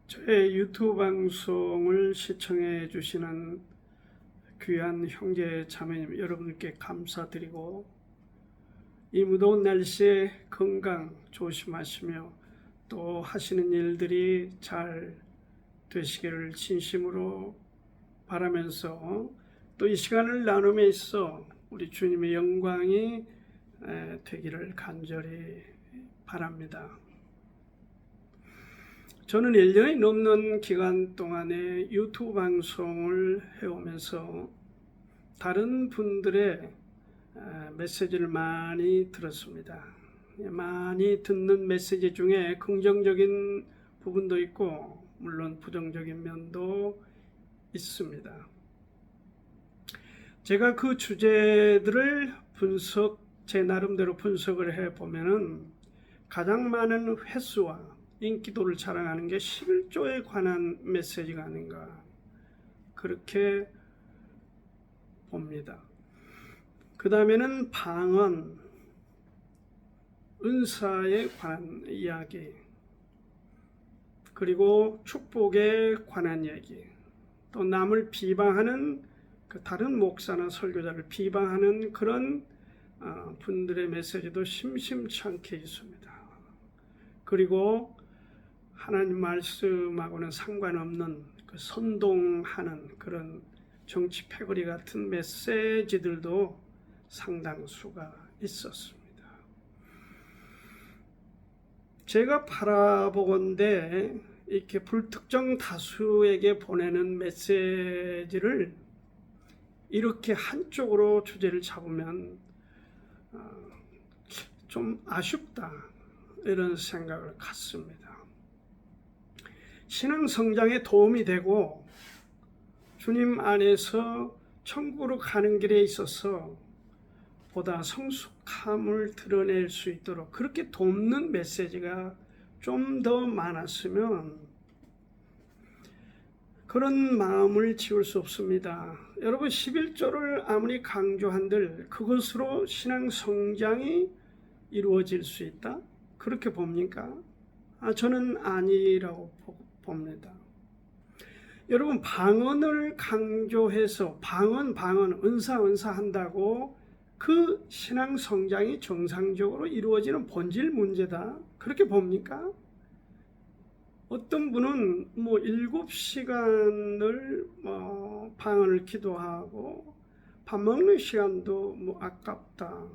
저의 유튜브 방송을 시청해 주시는 귀한 형제 자매님 여러분께 감사드리고, 이 무더운 날씨에 건강 조심하시며 또 하시는 일들이 잘 되시기를 진심으로 바라면서, 또 이 시간을 나눔에 있어 우리 주님의 영광이 되기를 간절히 바랍니다. 저는 1년이 넘는 기간 동안에 유튜브 방송을 해오면서 다른 분들의 메시지를 많이 들었습니다. 많이 듣는 메시지 중에 긍정적인 부분도 있고 물론 부정적인 면도 있습니다. 제가 그 주제들을 제 나름대로 분석을 해보면은 가장 많은 횟수와 인기도를 자랑하는 게 11조에 관한 메시지가 아닌가, 그렇게 봅니다. 그 다음에는 방언, 은사에 관한 이야기, 그리고 축복에 관한 얘기, 또 남을 비방하는 다른 목사나 설교자를 비방하는 그런 분들의 메시지도 심심찮게 있습니다. 그리고 하나님 말씀하고는 상관없는 선동하는 그런 정치 패거리 같은 메시지들도 상당수가 있었습니다. 제가 바라보건대 이렇게 불특정 다수에게 보내는 메시지를 이렇게 한쪽으로 주제를 잡으면 좀 아쉽다, 이런 생각을 갖습니다. 신앙 성장에 도움이 되고 주님 안에서 천국으로 가는 길에 있어서 보다 성숙함을 드러낼 수 있도록 그렇게 돕는 메시지가 좀 더 많았으면, 그런 마음을 지울 수 없습니다. 여러분, 11조를 아무리 강조한들 그것으로 신앙 성장이 이루어질 수 있다? 그렇게 봅니까? 저는 아니라고 봅니다. 여러분, 방언을 강조해서 방언, 은사 한다고 그 신앙 성장이 정상적으로 이루어지는 본질 문제다, 그렇게 봅니까? 어떤 분은 7시간을 방언을 기도하고 밥 먹는 시간도 아깝다.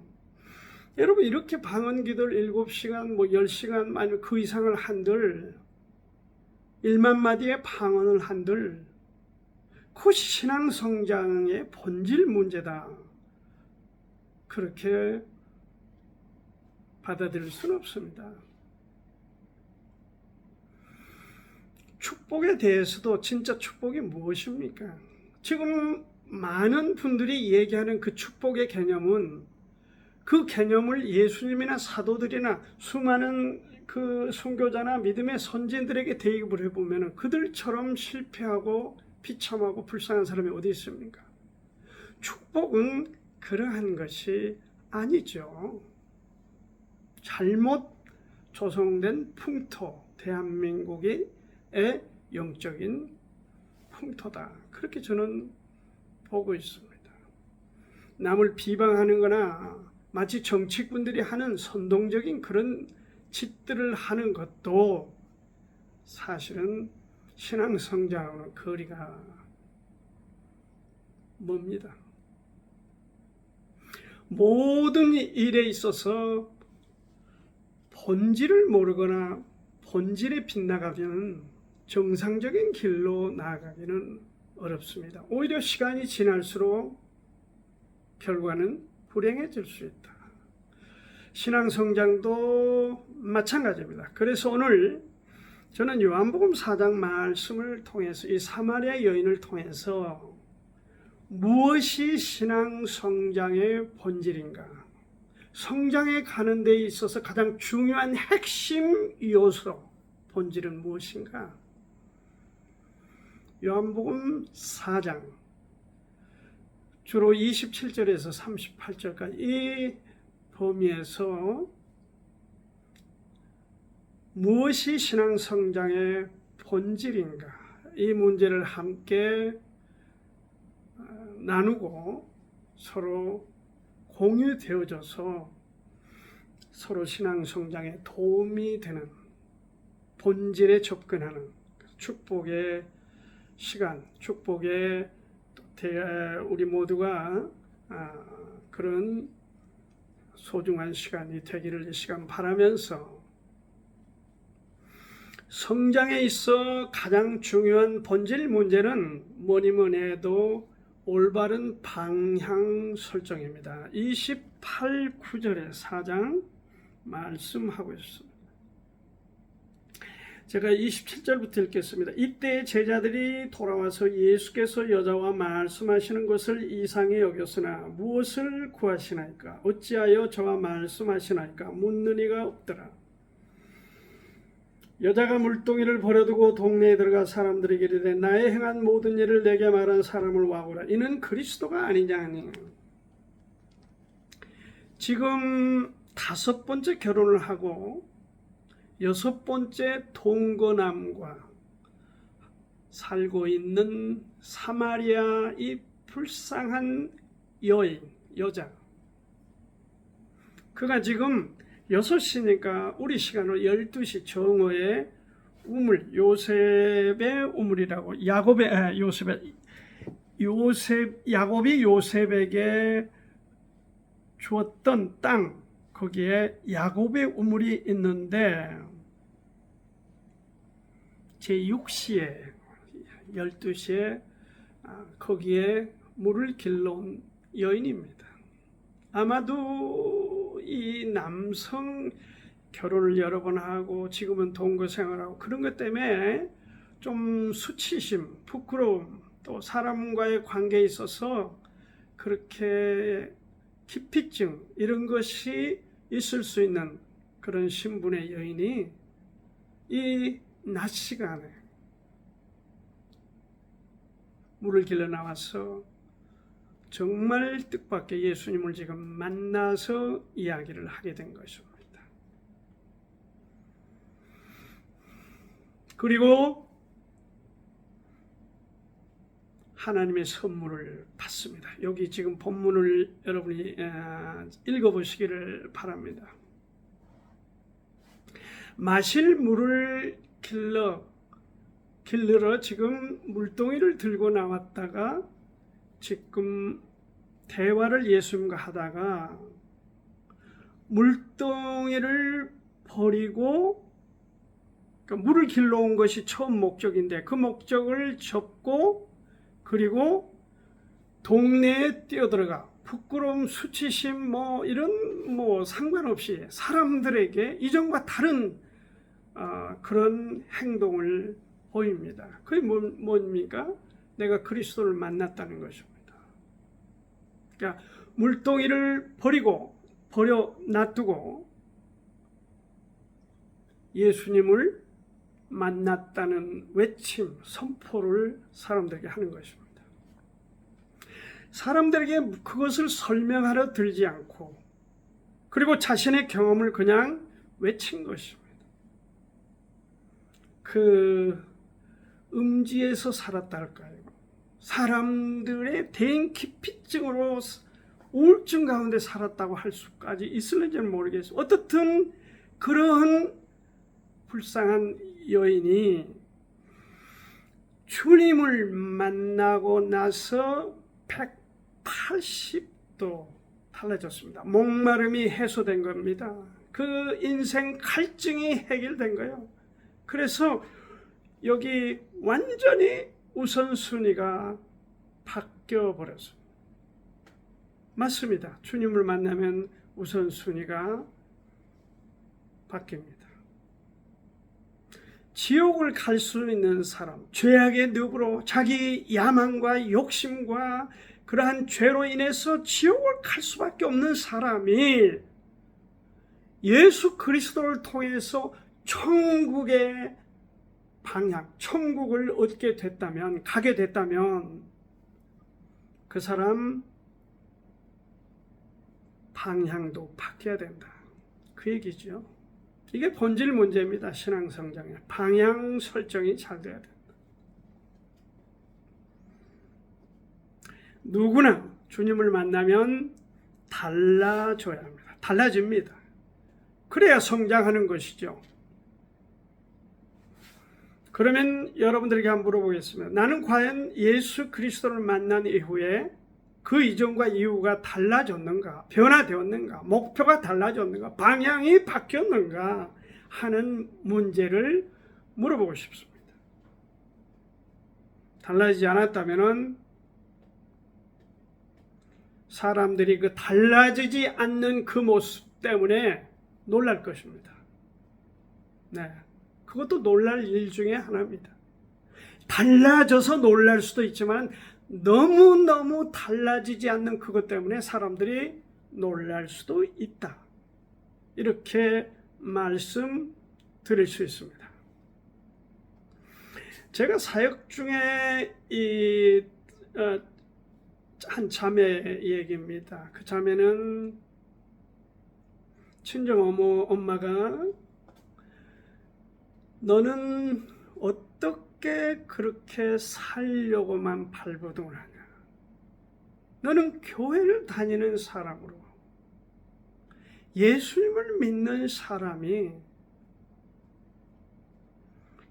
여러분, 이렇게 방언 기도를 7시간, 10시간, 아니면 그 이상을 한들 1만 마디의 방언을 한들 그것이 신앙 성장의 본질 문제다, 그렇게 받아들일 수는 없습니다. 축복에 대해서도 진짜 축복이 무엇입니까? 지금 많은 분들이 얘기하는 그 축복의 개념은, 그 개념을 예수님이나 사도들이나 수많은 그 선교자나 믿음의 선진들에게 대입을 해보면 그들처럼 실패하고 비참하고 불쌍한 사람이 어디 있습니까? 축복은 그러한 것이 아니죠. 잘못 조성된 풍토, 대한민국의 영적인 풍토다, 그렇게 저는 보고 있습니다. 남을 비방하는 거나 마치 정치꾼들이 하는 선동적인 그런 짓들을 하는 것도 사실은 신앙 성장하고는 거리가 멉니다. 모든 일에 있어서 본질을 모르거나 본질에 빗나가면 정상적인 길로 나아가기는 어렵습니다. 오히려 시간이 지날수록 결과는 불행해질 수 있다. 신앙 성장도 마찬가지입니다. 그래서 오늘 저는 요한복음 4장 말씀을 통해서 이 사마리아 여인을 통해서 무엇이 신앙 성장의 본질인가, 성장해 가는 데 있어서 가장 중요한 핵심 요소, 본질은 무엇인가? 요한복음 4장 주로 27절에서 38절까지 이 범위에서 무엇이 신앙 성장의 본질인가? 이 문제를 함께 나누고 서로 공유되어져서 서로 신앙 성장에 도움이 되는 본질에 접근하는 축복의 시간, 축복의 우리 모두가 그런 소중한 시간이 되기를 이 시간 바라면서, 성장에 있어 가장 중요한 본질 문제는 뭐니 해도 올바른 방향 설정입니다. 28, 9절의 4장 말씀하고 있습니다. 제가 27절부터 읽겠습니다. 이때 제자들이 돌아와서 예수께서 여자와 말씀하시는 것을 이상히 여겼으나 무엇을 구하시나이까? 어찌하여 저와 말씀하시나이까? 묻는 이가 없더라. 여자가 물동이를 버려두고 동네에 들어가 사람들에게 이르되 나의 행한 모든 일을 내게 말한 사람을 와보라. 이는 그리스도가 아니냐니. 지금 5번째 결혼을 하고 6번째 동거남과 살고 있는 사마리아 이 불쌍한 여자, 그가 지금 6시니까 우리 시간으로 12시 정오에 요셉의 우물이라고, 야곱이 요셉에게 주었던 땅, 거기에 야곱의 우물이 있는데 제6시에 12시에 거기에 물을 길러온 여인입니다. 아마도 이 남성 결혼을 여러 번 하고 지금은 동거 생활하고 그런 것 때문에 좀 수치심, 부끄러움, 또 사람과의 관계에 있어서 그렇게 기피증 이런 것이 있을 수 있는 그런 신분의 여인이 이 낮 시간에 물을 길러 나와서 정말 뜻밖의 예수님을 지금 만나서 이야기를 하게 된 것입니다. 그리고 하나님의 선물을 받습니다. 여기 지금 본문을 여러분이 읽어보시기를 바랍니다. 마실 물을 길르러 지금 물동이를 들고 나왔다가 지금 대화를 예수님과 하다가 물동이를 버리고, 그러니까 물을 길러온 것이 처음 목적인데 그 목적을 접고 그리고 동네에 뛰어들어가 부끄러움, 수치심 이런 상관없이 사람들에게 이전과 다른 그런 행동을 보입니다. 그게 뭡니까? 내가 그리스도를 만났다는 것입니다. 그러니까 물동이를 버려 놔두고 예수님을 만났다는 외침, 선포를 사람들에게 하는 것입니다. 사람들에게 그것을 설명하러 들지 않고 그리고 자신의 경험을 그냥 외친 것입니다. 그 음지에서 살았다 할까요? 사람들의 대인 기피증으로 우울증 가운데 살았다고 할 수까지 있을는지는 모르겠어요. 어떻든 그런 불쌍한 여인이 주님을 만나고 나서 180도 달라졌습니다. 목마름이 해소된 겁니다. 그 인생 갈증이 해결된 거예요. 그래서 여기 완전히 우선순위가 바뀌어 버렸어요. 맞습니다. 주님을 만나면 우선순위가 바뀝니다. 지옥을 갈 수 있는 사람, 죄악의 늪으로 자기 야망과 욕심과 그러한 죄로 인해서 지옥을 갈 수밖에 없는 사람이 예수 그리스도를 통해서 천국의 방향, 천국을 가게 됐다면 그 사람 방향도 바뀌어야 된다. 그 얘기죠. 이게 본질 문제입니다. 신앙 성장의 방향 설정이 잘 돼야 된다. 누구나 주님을 만나면 달라져야 합니다. 달라집니다. 그래야 성장하는 것이죠. 그러면 여러분들에게 한번 물어보겠습니다. 나는 과연 예수 그리스도를 만난 이후에 그 이전과 이후가 달라졌는가? 변화되었는가? 목표가 달라졌는가? 방향이 바뀌었는가? 하는 문제를 물어보고 싶습니다. 달라지지 않았다면 사람들이 그 달라지지 않는 그 모습 때문에 놀랄 것입니다. 네, 그것도 놀랄 일 중에 하나입니다. 달라져서 놀랄 수도 있지만 너무너무 달라지지 않는 그것 때문에 사람들이 놀랄 수도 있다. 이렇게 말씀드릴 수 있습니다. 제가 사역 중에 한 자매 얘기입니다. 그 자매는 친정 엄마가 너는 어떻게 그렇게 살려고만 발버둥을 하냐. 너는 교회를 다니는 사람으로 예수님을 믿는 사람이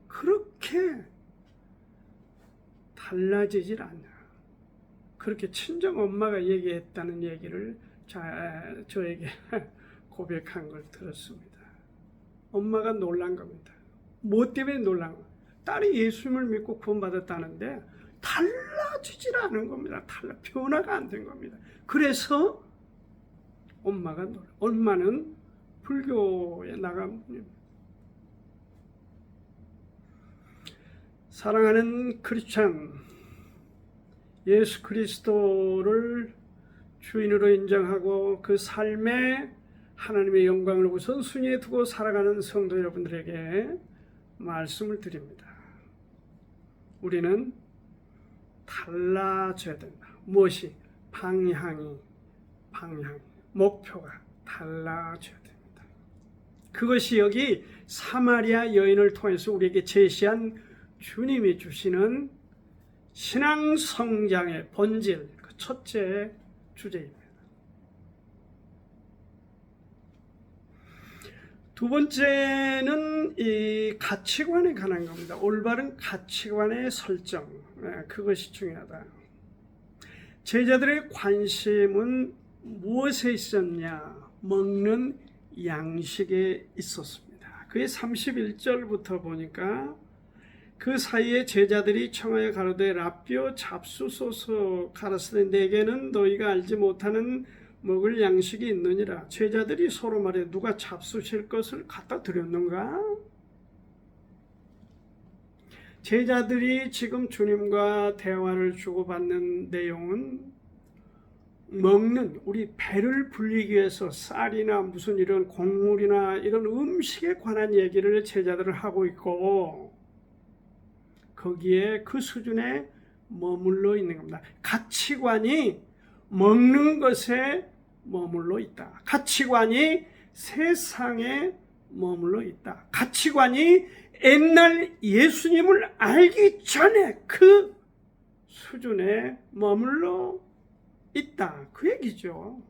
그렇게 달라지질 않냐. 그렇게 친정 엄마가 얘기했다는 얘기를 저에게 고백한 걸 들었습니다. 엄마가 놀란 겁니다. 뭐 때문에 놀란 거예요? 딸이 예수님을 믿고 구원받았다는데 달라지질 않은 겁니다. 변화가 안 된 겁니다. 그래서 엄마가 놀라. 엄마는 불교에 나간 분입니다. 사랑하는 크리스찬, 예수 그리스도를 주인으로 인정하고 그 삶에 하나님의 영광을 우선순위에 두고 살아가는 성도 여러분들에게 말씀을 드립니다. 우리는 달라져야 된다. 무엇이? 방향이 목표가 달라져야 됩니다. 그것이 여기 사마리아 여인을 통해서 우리에게 제시한 주님이 주시는 신앙 성장의 본질, 그 첫째 주제입니다. 두 번째는 이 가치관에 관한 겁니다. 올바른 가치관의 설정, 그것이 중요하다. 제자들의 관심은 무엇에 있었냐? 먹는 양식에 있었습니다. 그게 31절부터 보니까 그 사이에 제자들이 청하여 가로되 라삐오 잡수소서. 가라사대 내게는 너희가 알지 못하는 먹을 양식이 있느니라. 제자들이 서로 말해 누가 잡수실 것을 갖다 드렸는가? 제자들이 지금 주님과 대화를 주고받는 내용은 먹는, 우리 배를 불리기 위해서 쌀이나 무슨 이런 곡물이나 이런 음식에 관한 얘기를 제자들을 하고 있고, 거기에 그 수준에 머물러 있는 겁니다. 가치관이 먹는 것에 머물러 있다. 가치관이 세상에 머물러 있다. 가치관이 옛날 예수님을 알기 전에 그 수준에 머물러 있다. 그 얘기죠.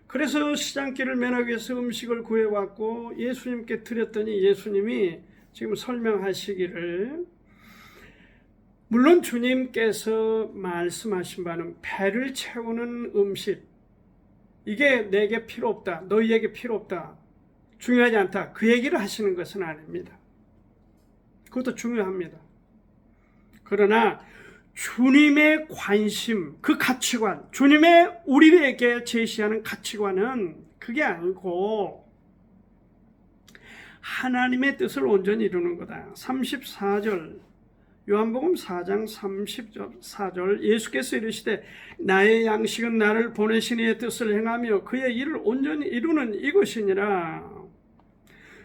그래서 시장길을 면하기 위해서 음식을 구해왔고 예수님께 드렸더니 예수님이 지금 설명하시기를, 물론 주님께서 말씀하신 바는 배를 채우는 음식, 이게 내게 필요 없다, 너희에게 필요 없다, 중요하지 않다, 그 얘기를 하시는 것은 아닙니다. 그것도 중요합니다. 그러나 주님의 관심, 그 가치관, 주님의 우리에게 제시하는 가치관은 그게 아니고 하나님의 뜻을 온전히 이루는 거다. 34절, 요한복음 4장 34절, 예수께서 이르시되 나의 양식은 나를 보내신 이의 뜻을 행하며 그의 일을 온전히 이루는 이것이니라.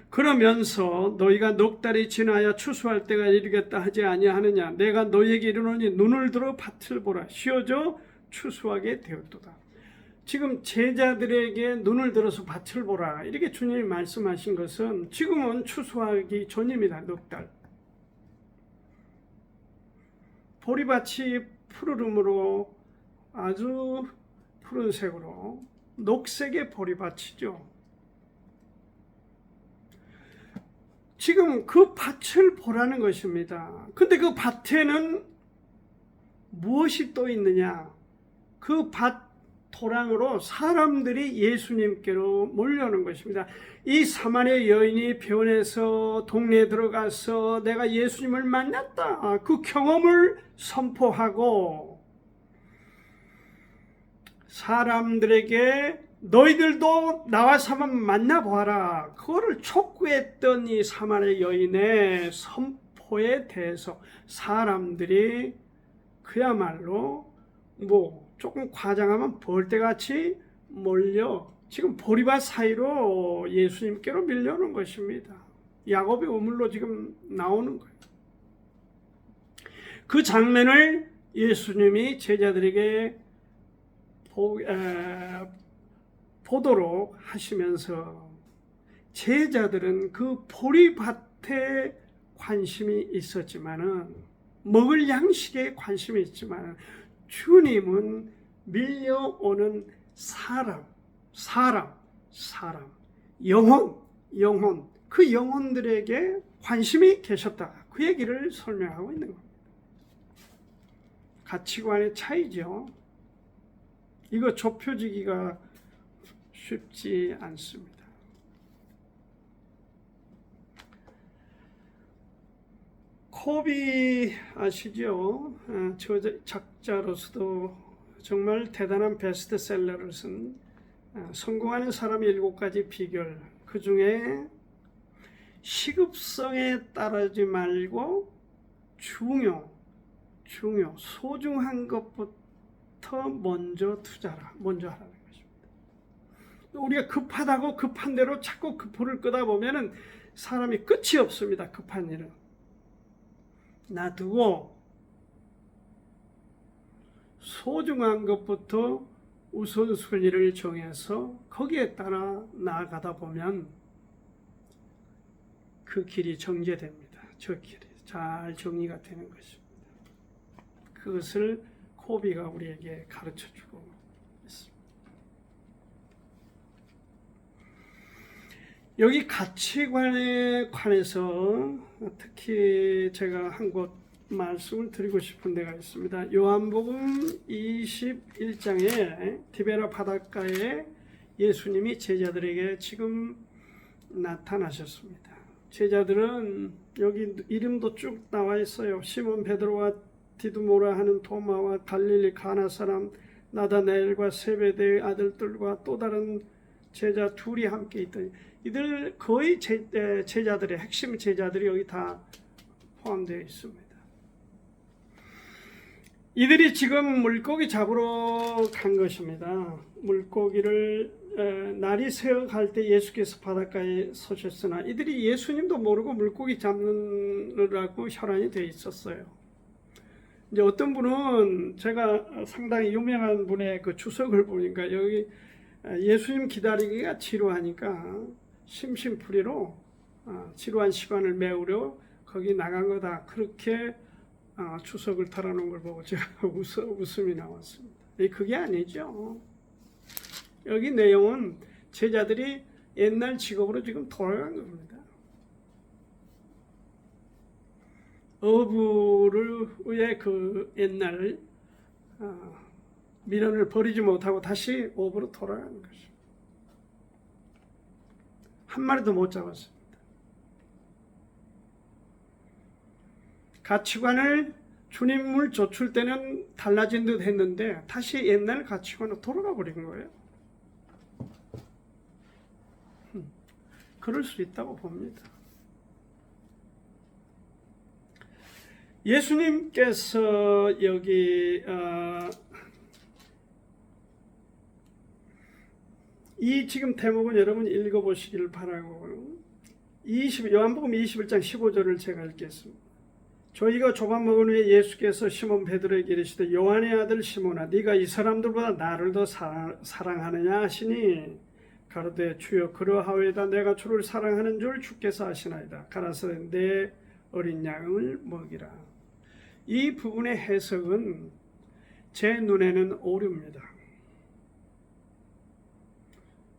그러면서 너희가 넉 달이 지나야 추수할 때가 이르겠다 하지 아니하느냐. 내가 너희에게 이르노니 눈을 들어 밭을 보라. 쉬어져 추수하게 되었도다. 지금 제자들에게 눈을 들어서 밭을 보라 이렇게 주님이 말씀하신 것은 지금은 추수하기 전입니다. 넉 달. 보리밭이 푸르름으로 아주 푸른색으로 녹색의 보리밭이죠. 지금 그 밭을 보라는 것입니다. 근데 그 밭에는 무엇이 또 있느냐? 그 밭 토랑으로 사람들이 예수님께로 몰려오는 것입니다. 이 사마리아 여인이 변해서 동네에 들어가서 내가 예수님을 만났다. 그 경험을 선포하고 사람들에게 너희들도 나와서 한번 만나보아라. 그거를 촉구했던 이 사마리아 여인의 선포에 대해서 사람들이 그야말로 조금 과장하면 벌떼같이 몰려 지금 보리밭 사이로 예수님께로 밀려오는 것입니다. 야곱의 우물로 지금 나오는 거예요. 그 장면을 예수님이 제자들에게 보도록 하시면서 제자들은 그 보리밭에 관심이 있었지만은 먹을 양식에 관심이 있지만 주님은 밀려오는 사람, 영혼, 그 영혼들에게 관심이 계셨다. 그 얘기를 설명하고 있는 겁니다. 가치관의 차이죠. 이거 좁혀지기가 쉽지 않습니다. 코비 아시죠? 작자로서도 정말 대단한 베스트셀러를 쓴 성공하는 사람의 7가지 비결, 그 중에 시급성에 따르지 말고 소중한 것부터 먼저 하라는 것입니다. 우리가 급하다고 급한 대로 자꾸 그 불을 끄다 보면은 사람이 끝이 없습니다. 급한 일은 놔두고 소중한 것부터 우선순위를 정해서 거기에 따라 나아가다 보면 그 길이 정제됩니다. 저 길이 잘 정리가 되는 것입니다. 그것을 코비가 우리에게 가르쳐주고 있습니다. 여기 가치관에 관해서 특히 제가 한 곳 말씀을 드리고 싶은 데가 있습니다. 요한복음 21장에 디베라 바닷가에 예수님이 제자들에게 지금 나타나셨습니다. 제자들은 여기 이름도 쭉 나와 있어요. 시몬 베드로와 디두모라 하는 도마와 갈릴리 가나 사람 나다나엘과 세베대의 아들들과 또 다른 제자 둘이 함께 있더니 이들 거의 제자들의 핵심 제자들이 여기 다 포함되어 있습니다. 이들이 지금 물고기 잡으러 간 것입니다. 물고기를 날이 새어갈 때 예수께서 바닷가에 서셨으나 이들이 예수님도 모르고 물고기 잡느라고 혈안이 되어 있었어요. 이제 어떤 분은 제가 상당히 유명한 분의 그 주석을 보니까 여기 예수님 기다리기가 지루하니까 심심풀이로 지루한 시간을 메우려 거기 나간 거다. 그렇게 주석을 달아놓은 걸 보고 제가 웃음이 나왔습니다. 그게 아니죠. 여기 내용은 제자들이 옛날 직업으로 지금 돌아간 겁니다. 어부의 그 옛날 미련을 버리지 못하고 다시 어부로 돌아가는 것입니다. 한 마리도 못 잡았습니다. 가치관을 주님을 좇을 때는 달라진 듯 했는데 다시 옛날 가치관으로 돌아가 버린 거예요. 그럴 수 있다고 봅니다. 예수님께서 여기 이 지금 대목은 여러분 읽어보시기를 바라고 요한복음 21장 15절을 제가 읽겠습니다. 저희가 조각 먹은 후에 예수께서 시몬 베드로에게 이르시되 요한의 아들 시몬아 네가 이 사람들보다 나를 더 사랑하느냐 하시니 가로되 주여 그러하오이다. 내가 주를 사랑하는 줄 주께서 아시나이다. 가라사대 내 어린 양을 먹이라. 이 부분의 해석은 제 눈에는 오류입니다.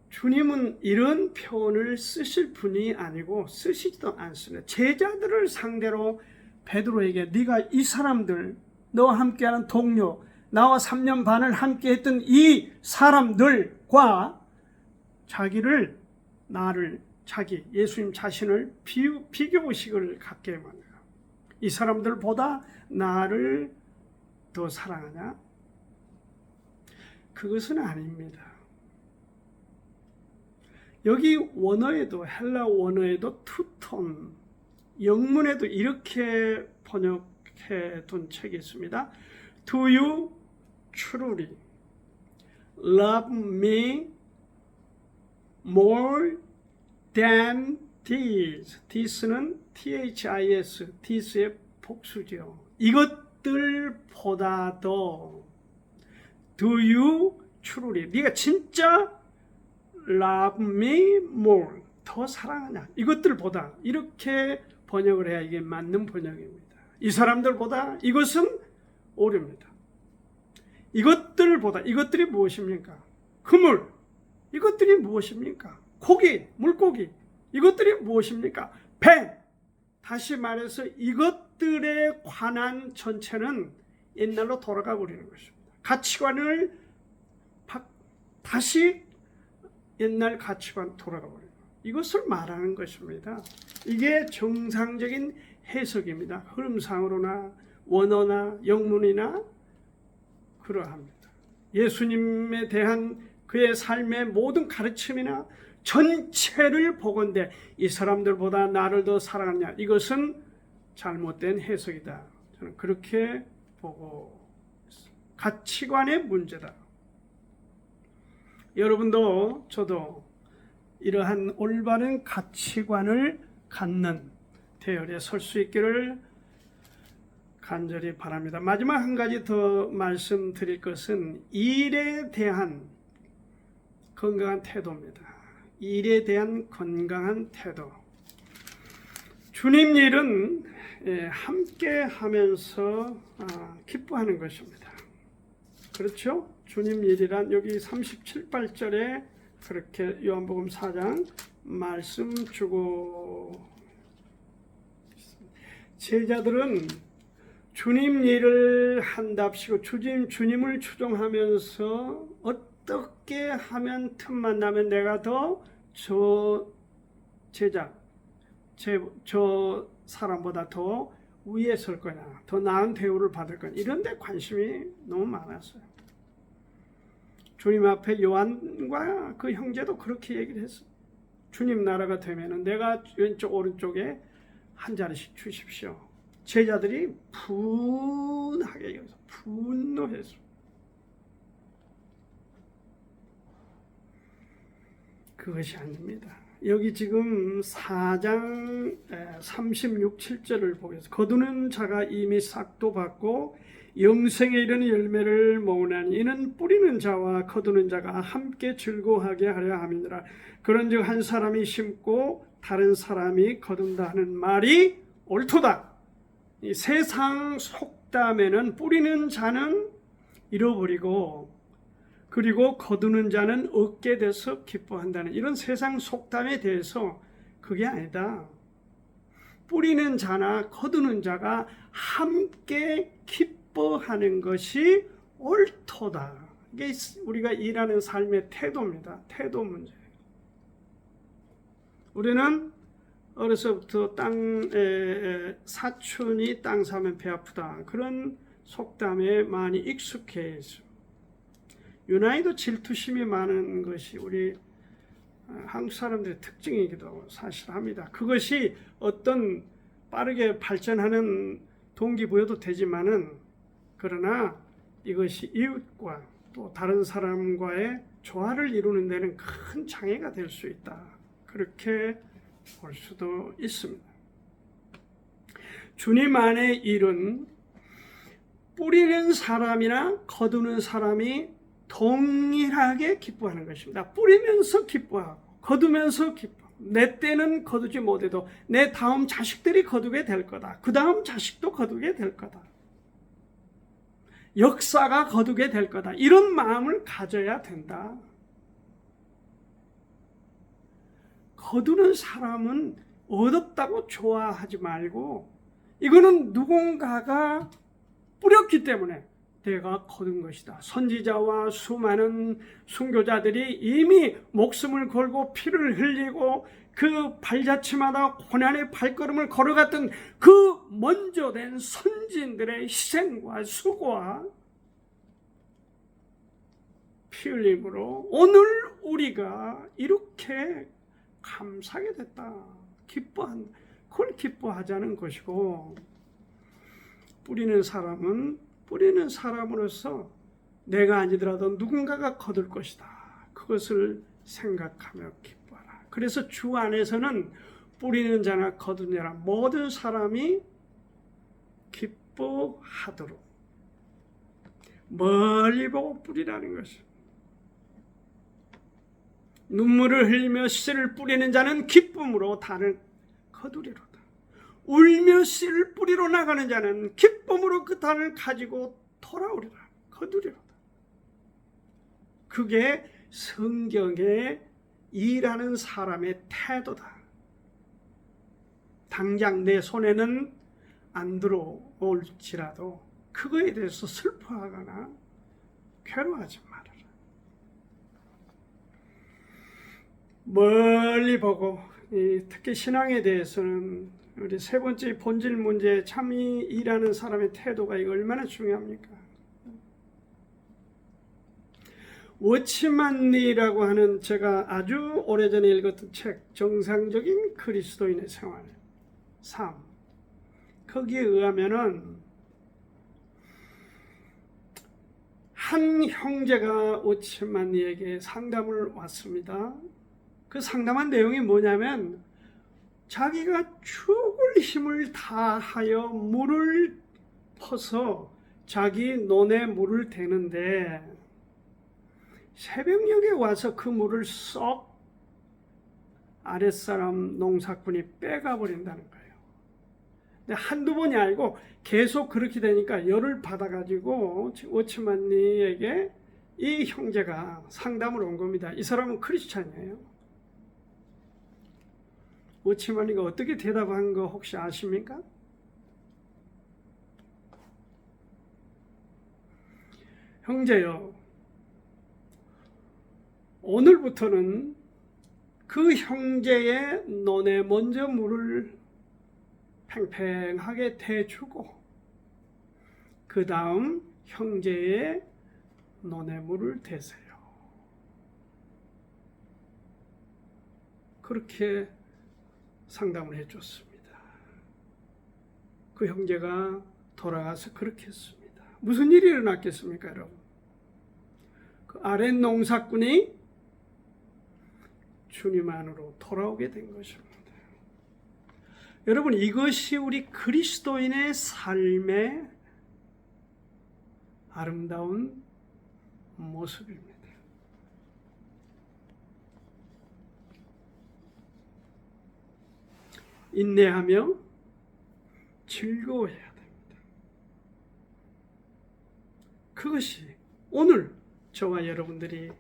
주님은 이런 표현을 쓰실 분이 아니고 쓰시지도 않습니다. 제자들을 상대로 베드로에게 네가 이 사람들, 너와 함께하는 동료, 나와 3년 반을 함께했던 이 사람들과 예수님 자신을 비교의식을 갖게 만들어요. 이 사람들보다 나를 더 사랑하냐? 그것은 아닙니다. 여기 원어에도, 헬라 원어에도 투톤, 영문에도 이렇게 번역해 둔 책이 있습니다. Do you truly love me more than these? this는 this, this의 복수죠. 이것들보다도 do you truly, 네가 진짜 love me more, 더 사랑하냐? 이것들보다, 이렇게 번역을 해야 이게 맞는 번역입니다. 이 사람들보다, 이것은 오류입니다. 이것들보다, 이것들이 무엇입니까? 그물, 이것들이 무엇입니까? 고기, 물고기, 이것들이 무엇입니까? 배. 다시 말해서 이것들에 관한 전체는 옛날로 돌아가 버리는 것입니다. 가치관을 다시 옛날 가치관 돌아가 버려요. 이것을 말하는 것입니다. 이게 정상적인 해석입니다. 흐름상으로나 원어나 영문이나 그러합니다. 예수님에 대한 그의 삶의 모든 가르침이나 전체를 보건대 이 사람들보다 나를 더 사랑하냐, 이것은 잘못된 해석이다. 저는 그렇게 보고 있습니다. 가치관의 문제다. 여러분도 저도 이러한 올바른 가치관을 갖는 대열에 설 수 있기를 간절히 바랍니다. 마지막 한 가지 더 말씀드릴 것은 일에 대한 건강한 태도입니다. 일에 대한 건강한 태도. 주님 일은 함께 하면서 기뻐하는 것입니다. 그렇죠? 주님 일이란 여기 37, 8절에 그렇게 요한복음 4장 말씀 주고 있습니다. 제자들은 주님 일을 한답시고 주님을 추종하면서 어떻게 하면 틈만 나면 내가 더 저 사람보다 더 위에 설 거냐, 더 나은 대우를 받을 거냐, 이런 데 관심이 너무 많았어요. 주님 앞에 요한과 그 형제도 그렇게 얘기를 했어요. 주님 나라가 되면은 내가 왼쪽 오른쪽에 한 자리씩 주십시오. 제자들이 분하게 여기서 분노했어요. 그것이 아닙니다. 여기 지금 4장 36, 7절을 보겠습니다. 거두는 자가 이미 싹도 받고 영생에 이르는 열매를 모으나니 이는 뿌리는 자와 거두는 자가 함께 즐거워하게 하려 함이니라. 그런즉 한 사람이 심고 다른 사람이 거둔다 하는 말이 옳도다. 이 세상 속담에는 뿌리는 자는 잃어버리고 그리고 거두는 자는 얻게 돼서 기뻐한다는 이런 세상 속담에 대해서 그게 아니다. 뿌리는 자나 거두는 자가 함께 기뻐하는 것이 옳도다. 이게 우리가 일하는 삶의 태도입니다. 태도 문제. 우리는 어려서부터 사촌이 땅 사면 배 아프다. 그런 속담에 많이 익숙해 있습니다. 유난히도 질투심이 많은 것이 우리 한국 사람들의 특징이기도 사실합니다. 그것이 어떤 빠르게 발전하는 동기부여도 되지만은 그러나 이것이 이웃과 또 다른 사람과의 조화를 이루는 데는 큰 장애가 될 수 있다. 그렇게 볼 수도 있습니다. 주님 안에 일은 뿌리는 사람이나 거두는 사람이 동일하게 기뻐하는 것입니다. 뿌리면서 기뻐하고 거두면서 기뻐하고, 내 때는 거두지 못해도 내 다음 자식들이 거두게 될 거다. 그 다음 자식도 거두게 될 거다. 역사가 거두게 될 거다. 이런 마음을 가져야 된다. 거두는 사람은 얻었다고 좋아하지 말고, 이거는 누군가가 뿌렸기 때문에 내가 거둔 것이다. 선지자와 수많은 순교자들이 이미 목숨을 걸고 피를 흘리고 그 발자취마다 고난의 발걸음을 걸어갔던 그 먼저 된 선지인들의 희생과 수고와 피 흘림으로 오늘 우리가 이렇게 감사하게 됐다. 그걸 기뻐하자는 것이고, 뿌리는 사람은 뿌리는 사람으로서 내가 아니더라도 누군가가 거둘 것이다. 그것을 생각하며 기뻐하라. 그래서 주 안에서는 뿌리는 자나 거두는 자나 모든 사람이 기뻐하도록 멀리 보고 뿌리라는 것입니다. 눈물을 흘리며 씨를 뿌리는 자는 기쁨으로 단을 거두리로다. 울며 씨를 뿌리러 나가는 자는 기쁨으로 그 단을 가지고 돌아오리라. 거두리로다. 그게 성경에 일하는 사람의 태도다. 당장 내 손에는 안 들어올지라도 그거에 대해서 슬퍼하거나 괴로워하지 말아라. 멀리 보고, 특히 신앙에 대해서는 우리 세 번째 본질 문제, 참이 일하는 사람의 태도가 이거 얼마나 중요합니까? 워치만리라고 하는 제가 아주 오래전에 읽었던 책, 정상적인 그리스도인의 생활, 삶, 거기에 의하면은 한 형제가 워치만리에게 상담을 왔습니다. 그 상담한 내용이 뭐냐면, 자기가 죽을 힘을 다하여 물을 퍼서 자기 논에 물을 대는데 새벽녘에 와서 그 물을 쏙 아랫사람 농사꾼이 빼가 버린다는 거예요. 근데 한두 번이 아니고 계속 그렇게 되니까 열을 받아가지고 워치만리에게 이 형제가 상담을 온 겁니다. 이 사람은 크리스찬이에요. 워치만리가 어떻게 대답한 거 혹시 아십니까? 형제요, 오늘부터는 그 형제의 논에 먼저 물을 팽팽하게 대주고 그 다음 형제의 논에 물을 대세요. 그렇게 상담을 해줬습니다. 그 형제가 돌아가서 그렇게 했습니다. 무슨 일이 일어났겠습니까, 여러분? 그 아랫 농사꾼이 주님 안으로 돌아오게 된 것입니다. 여러분, 이것이 우리 그리스도인의 삶의 아름다운 모습입니다. 인내하며 즐거워해야 됩니다. 그것이 오늘 저와 여러분들이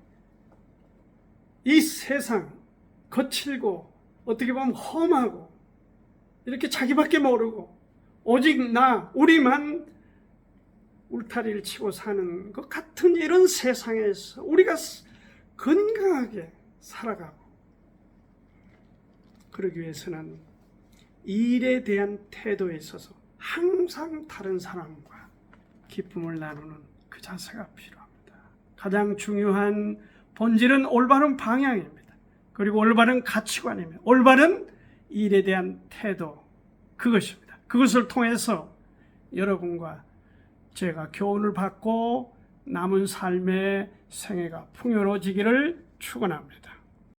이 세상 거칠고 어떻게 보면 험하고 이렇게 자기밖에 모르고 오직 우리만 울타리를 치고 사는 것 같은 이런 세상에서 우리가 건강하게 살아가고, 그러기 위해서는 일에 대한 태도에 있어서 항상 다른 사람과 기쁨을 나누는 그 자세가 필요합니다. 가장 중요한 본질은 올바른 방향입니다. 그리고 올바른 가치관입니다. 올바른 일에 대한 태도, 그것입니다. 그것을 통해서 여러분과 제가 교훈을 받고 남은 삶의 생애가 풍요로워지기를 축원합니다.